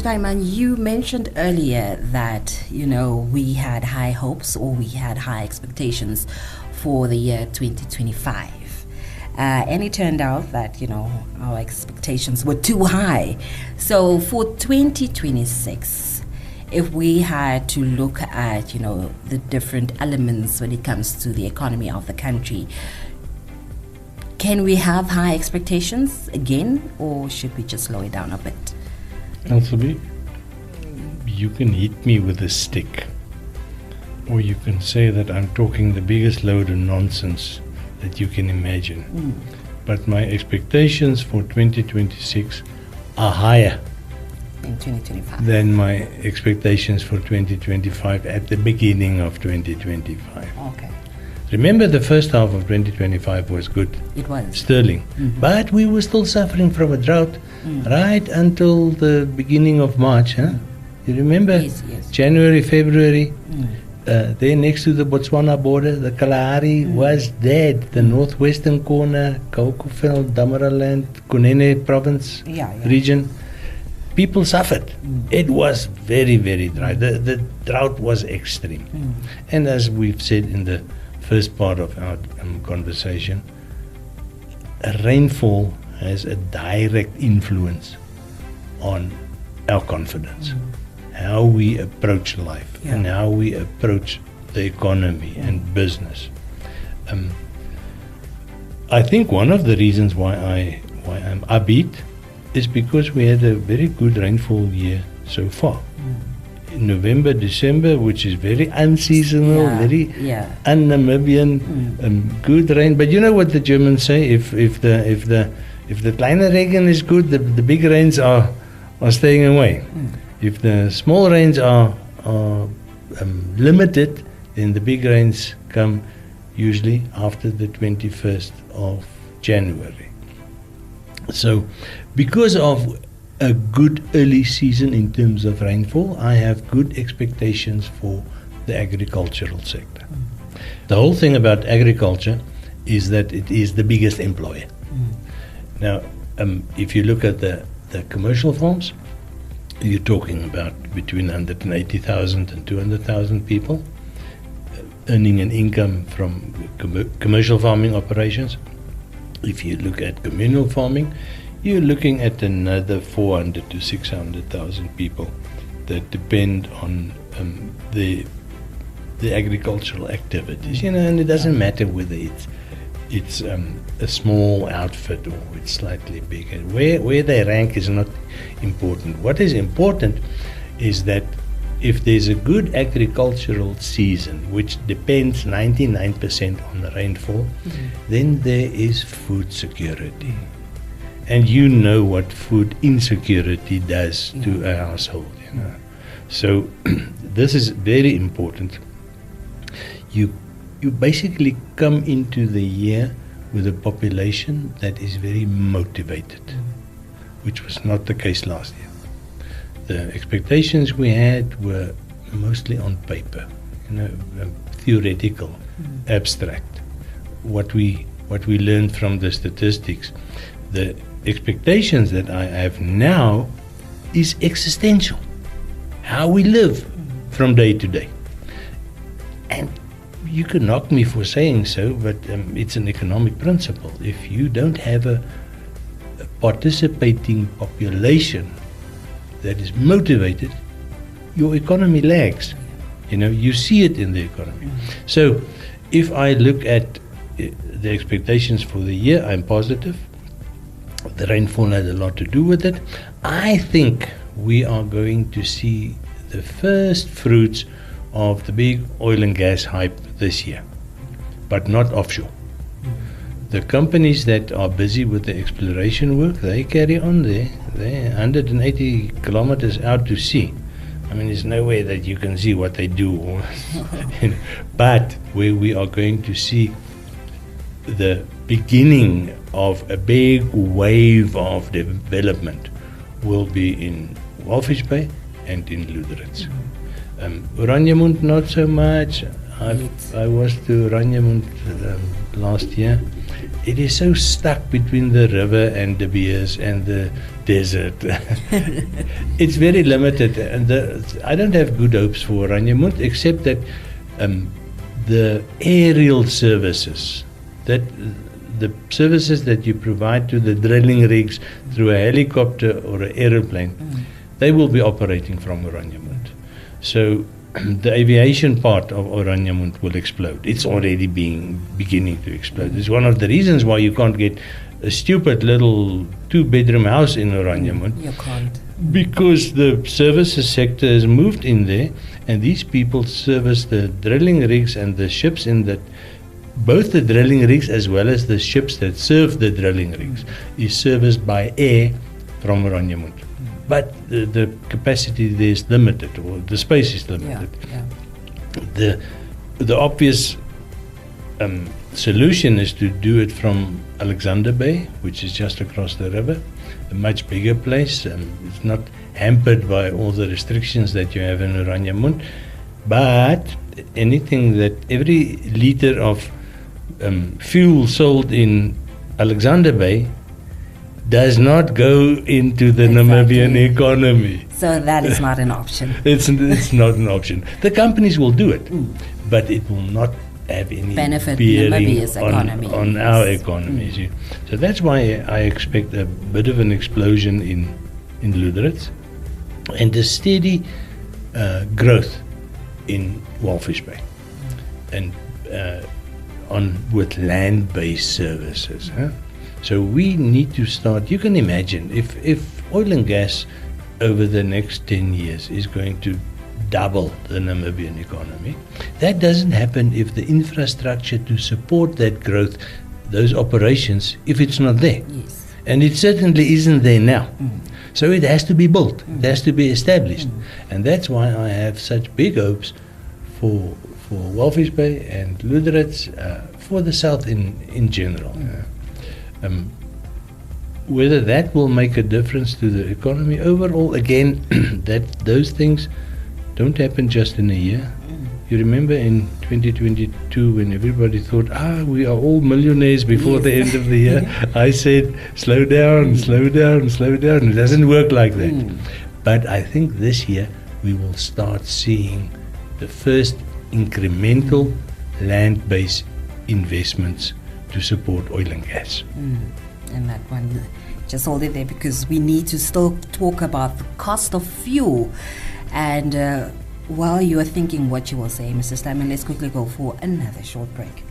Steinman, you mentioned earlier that, we had high hopes or we had high expectations for the year 2025. And it turned out that, our expectations were too high. So for 2026, if we had to look at, the different elements when it comes to the economy of the country, can we have high expectations again, or should we just slow it down a bit? Elsaby, you can hit me with a stick, or you can say that I'm talking the biggest load of nonsense that you can imagine. But my expectations for 2026 are higher in 2025 than my expectations for 2025 at the beginning of 2025. Okay. Remember, the first half of 2025 was good. It was. Sterling. But we were still suffering from a drought right until the beginning of March. Huh? You remember? Yes. January, February. There next to the Botswana border, the Kalahari was dead. The northwestern corner, Kaukuveld, Damaraland, Kunene province region. People suffered. It was very, very dry. The drought was extreme. And as we've said in the first part of our conversation, rainfall has a direct influence on our confidence, how we approach life and how we approach the economy and business. I think one of the reasons why I'm upbeat is because we had a very good rainfall year so far. In November, December, which is very unseasonal, very un-Namibian, good rain. But you know what the Germans say: if the kleine Regen is good, the big rains are staying away. If the small rains are limited, then the big rains come usually after the 21st of January. So, because of a good early season in terms of rainfall, I have good expectations for the agricultural sector. The whole thing about agriculture is that it is the biggest employer. Now, if you look at the commercial farms, you're talking about between 180,000 and 200,000 people earning an income from commercial farming operations. If you look at communal farming, you're looking at another 400 to 600,000 people that depend on the agricultural activities. And it doesn't matter whether it's a small outfit or it's slightly bigger. Where they rank is not important. What is important is that if there's a good agricultural season, which depends 99% on the rainfall, then there is food security. And you know what food insecurity does to a household. So this is very important. You basically come into the year with a population that is very motivated, which was not the case last year. The expectations we had were mostly on paper, theoretical, abstract. What we learned from the statistics, the expectations that I have now is existential. How we live from day to day. And you can knock me for saying so, but it's an economic principle. If you don't have a participating population that is motivated, your economy lags. You see it in the economy. So if I look at the expectations for the year, I'm positive. The rainfall had a lot to do with it. I think we are going to see the first fruits of the big oil and gas hype this year, but not offshore. The companies that are busy with the exploration work, they carry on there. They're 180 kilometers out to sea. I mean, there's no way that you can see what they do. But where we are going to see the beginning of a big wave of development will be in Walfish Bay and in Luderitz. Oranjemund not so much. I was to Oranjemund last year, it is so stuck between the river and De Beers and the desert. It's very limited, and I don't have good hopes for Oranjemund, except that the aerial services, that the services that you provide to the drilling rigs through a helicopter or an aeroplane, they will be operating from Oranjemund. So the aviation part of Oranjemund will explode. It's already beginning to explode. It's one of the reasons why you can't get a stupid little 2-bedroom house in Oranjemund. You can't. Because the services sector has moved in there, and these people service the drilling rigs and the ships in that. Both the drilling rigs as well as the ships that serve the drilling rigs is serviced by air from Oranjemund. But the capacity there is limited, or the space is limited. The obvious solution is to do it from Alexander Bay, which is just across the river, a much bigger place. It's not hampered by all the restrictions that you have in Oranjemund. But anything that every liter of fuel sold in Alexander Bay does not go into the Namibian economy. So that is not an option. It's not an option. The companies will do it, but it will not have any benefit bearing Namibia's economy. on our economies. So that's why I expect a bit of an explosion in Lüderitz and a steady growth in Walfish Bay and with land-based services. So we need to start. You can imagine if oil and gas over the next 10 years is going to double the Namibian economy. That doesn't happen if the infrastructure to support that growth, those operations, if it's not there. Yes. And it certainly isn't there now. So it has to be built. It has to be established. And that's why I have such big hopes for Walfish Bay and Lüderitz, for the South in general. Whether that will make a difference to the economy overall, again, those things don't happen just in a year. You remember in 2022 when everybody thought, we are all millionaires before the end of the year, I said, slow down, slow down, slow down. It doesn't work like that. But I think this year we will start seeing the first incremental land-based investments to support oil and gas. And that one, just hold it there, because we need to still talk about the cost of fuel. And while you are thinking what you will say, Mr. Stammen, let's quickly go for another short break.